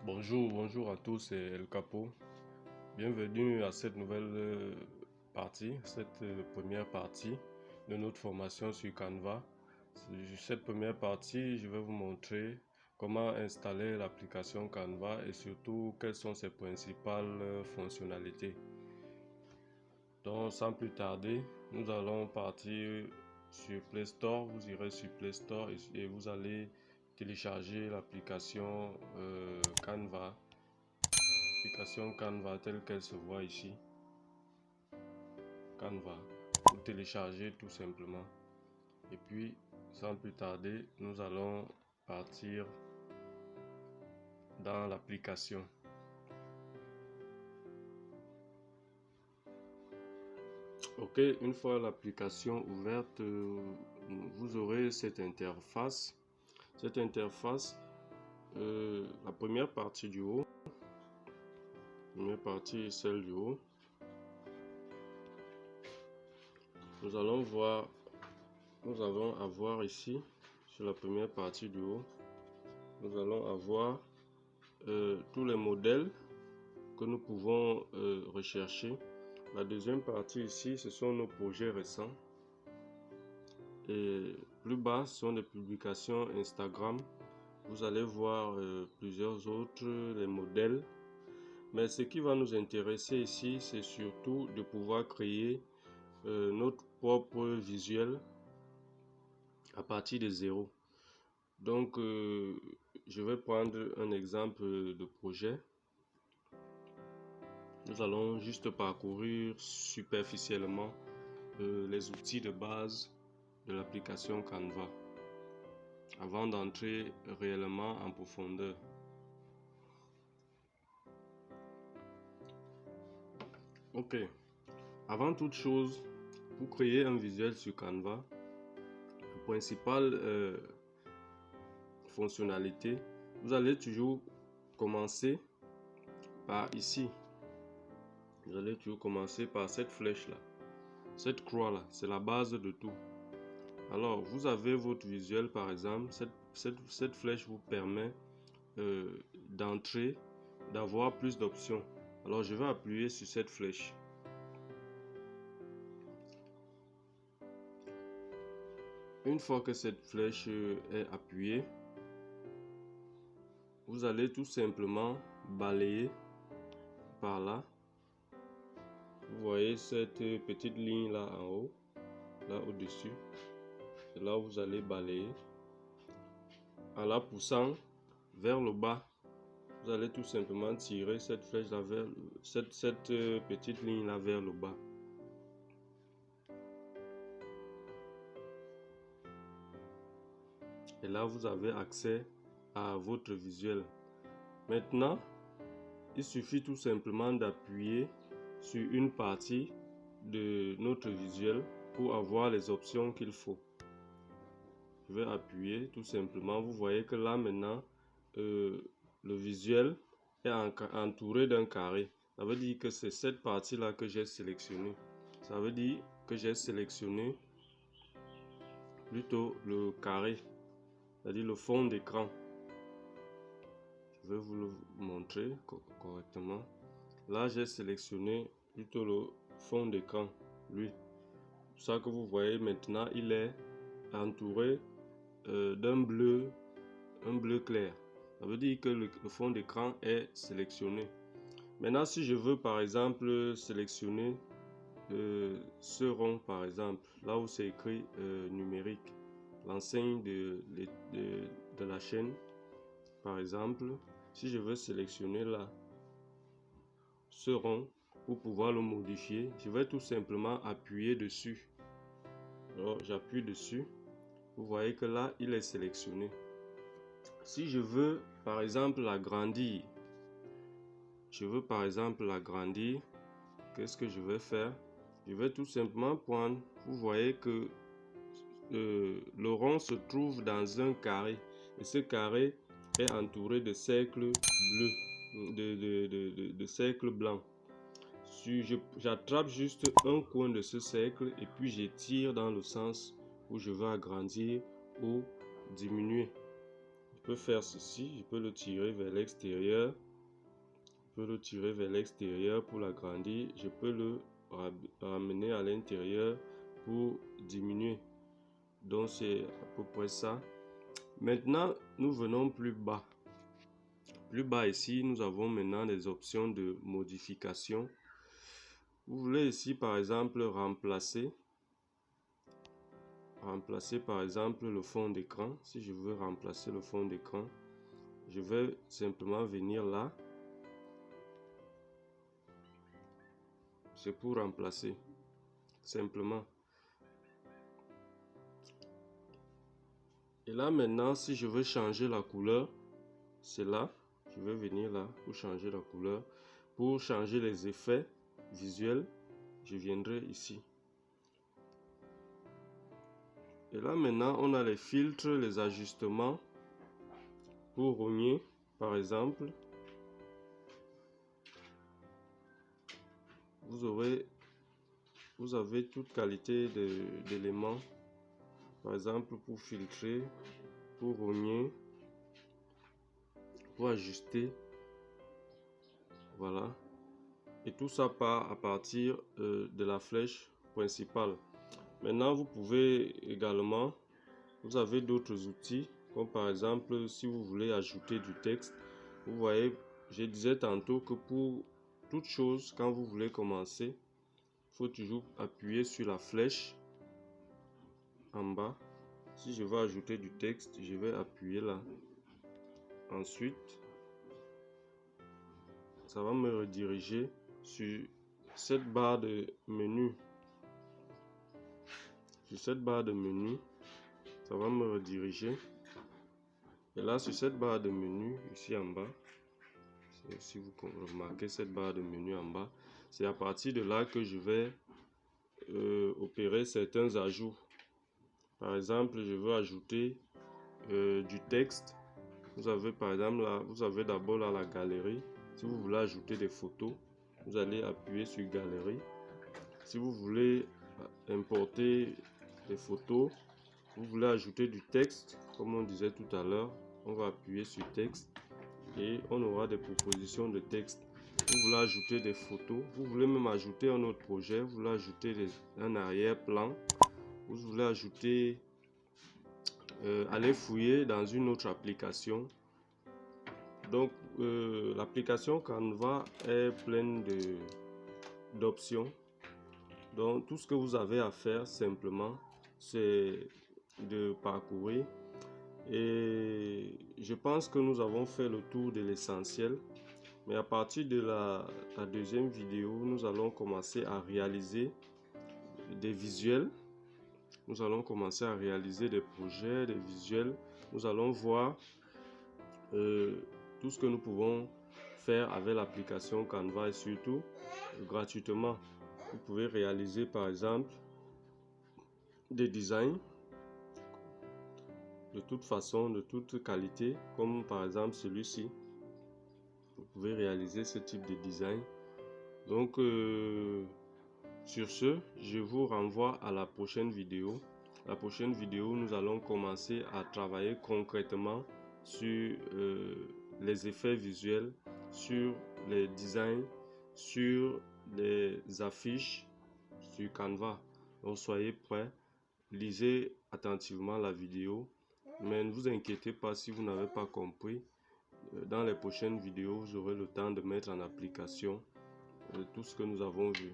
Bonjour à tous, c'est El Capo. Bienvenue à cette nouvelle partie, cette première partie de notre formation sur Canva. Cette première partie, je vais vous montrer comment installer l'application Canva et surtout quelles sont ses principales fonctionnalités. Donc sans plus tarder, nous allons partir sur Play Store. Vous irez sur Play Store et vous allez télécharger l'application Canva. L'application Canva telle qu'elle se voit ici. Canva. Vous téléchargez tout simplement. Et puis, sans plus tarder, nous allons partir dans l'application. Ok, une fois l'application ouverte, vous aurez cette interface. Cette interface, la première partie du haut. La première partie est celle du haut. Nous allons avoir ici, sur la première partie du haut, nous allons avoir tous les modèles que nous pouvons rechercher. La deuxième partie ici, ce sont nos projets récents. Et plus bas, ce sont les publications Instagram. Vous allez voir plusieurs autres, les modèles. Mais ce qui va nous intéresser ici, c'est surtout de pouvoir créer notre propre visuel à partir de zéro. Donc, je vais prendre un exemple de projet. Nous allons juste parcourir superficiellement les outils de base de l'application Canva avant d'entrer réellement en profondeur. Ok, avant toute chose, pour créer un visuel sur Canva, la principale fonctionnalité, vous allez toujours commencer par ici. Vous allez toujours commencer par cette flèche là, cette croix là, c'est la base de tout. Alors vous avez votre visuel par exemple, cette flèche vous permet d'entrer, d'avoir plus d'options. Alors je vais appuyer sur cette flèche. Une fois que cette flèche est appuyée, vous allez tout simplement balayer par là. Vous voyez cette petite ligne là en haut, là au-dessus. C'est là où vous allez balayer. En la poussant vers le bas, vous allez tout simplement tirer cette flèche là vers cette petite ligne là vers le bas. Et là, vous avez accès à votre visuel. Maintenant, il suffit tout simplement d'appuyer sur une partie de notre visuel pour avoir les options qu'il faut. Je vais appuyer tout simplement. Vous voyez que là maintenant, le visuel est entouré d'un carré. Ça veut dire que c'est cette partie-là que j'ai sélectionnée. Ça veut dire que j'ai sélectionné plutôt le carré, c'est-à-dire le fond d'écran. Je vais vous le montrer correctement. Là, j'ai sélectionné plutôt le fond d'écran, lui. C'est pour ça que vous voyez maintenant, il est entouré d'un bleu, un bleu clair. Ça veut dire que le fond d'écran est sélectionné. Maintenant, si je veux par exemple sélectionner ce rond, par exemple, là où c'est écrit numérique, l'enseigne de la chaîne, par exemple, si je veux sélectionner là ce rond pour pouvoir le modifier, je vais tout simplement appuyer dessus. Alors j'appuie dessus, vous voyez que là il est sélectionné. Si je veux par exemple l'agrandir, qu'est-ce que je vais faire? Je vais tout simplement prendre, vous voyez que le rond se trouve dans un carré et ce carré est entouré de cercles bleus, de cercles blancs. J'attrape juste un coin de ce cercle et puis j'étire dans le sens où je veux agrandir ou diminuer. Je peux faire ceci, je peux le tirer vers l'extérieur. Je peux le tirer vers l'extérieur pour l'agrandir. Je peux le ramener à l'intérieur pour diminuer. Donc c'est à peu près ça. Maintenant, nous venons plus bas. Plus bas ici, nous avons maintenant des options de modification. Vous voulez ici par exemple remplacer par exemple le fond d'écran. Si je veux remplacer le fond d'écran, je vais simplement venir là. C'est pour remplacer simplement. Et là maintenant, si je veux changer la couleur, c'est là. Je vais venir là pour changer la couleur. Pour changer les effets visuels, je viendrai ici. Et là maintenant, on a les filtres, les ajustements. Pour rogner, par exemple, vous avez toute qualité d'éléments. Par exemple, pour filtrer, pour rogner, pour ajuster. Voilà. Et tout ça part à partir de la flèche principale. Maintenant, vous pouvez également, vous avez d'autres outils, comme par exemple, si vous voulez ajouter du texte. Vous voyez, je disais tantôt que pour toute chose, quand vous voulez commencer, il faut toujours appuyer sur la flèche en bas. Si je veux ajouter du texte, je vais appuyer là. Ensuite, ça va me rediriger sur cette barre de menu. Sur cette barre de menu, ça va me rediriger. Et là, sur cette barre de menu, ici en bas, si vous remarquez cette barre de menu en bas, c'est à partir de là que je vais opérer certains ajouts. Par exemple, je veux ajouter du texte. Vous avez par exemple là, vous avez d'abord là la galerie. Si vous voulez ajouter des photos, vous allez appuyer sur galerie. Si vous voulez importer des photos, vous voulez ajouter du texte, comme on disait tout à l'heure, on va appuyer sur texte et on aura des propositions de texte. Vous voulez ajouter des photos, vous voulez même ajouter un autre projet, vous voulez ajouter un arrière-plan, vous voulez ajouter, aller fouiller dans une autre application. Donc l'application Canva est pleine d'options. Donc tout ce que vous avez à faire simplement, c'est de parcourir. Et je pense que nous avons fait le tour de l'essentiel. Mais à partir de la deuxième vidéo, nous allons commencer à réaliser des visuels. Nous allons commencer à réaliser des projets, des visuels. Nous allons voir tout ce que nous pouvons faire avec l'application Canva et surtout gratuitement. Vous pouvez réaliser par exemple des designs de toute façon, de toute qualité, comme par exemple celui-ci. Vous pouvez réaliser ce type de design. Donc sur ce, je vous renvoie à la prochaine vidéo. La prochaine vidéo, nous allons commencer à travailler concrètement sur les effets visuels, sur les designs, sur les affiches sur Canva. Donc soyez prêts, lisez attentivement la vidéo, mais ne vous inquiétez pas si vous n'avez pas compris. Dans les prochaines vidéos, vous aurez le temps de mettre en application tout ce que nous avons vu.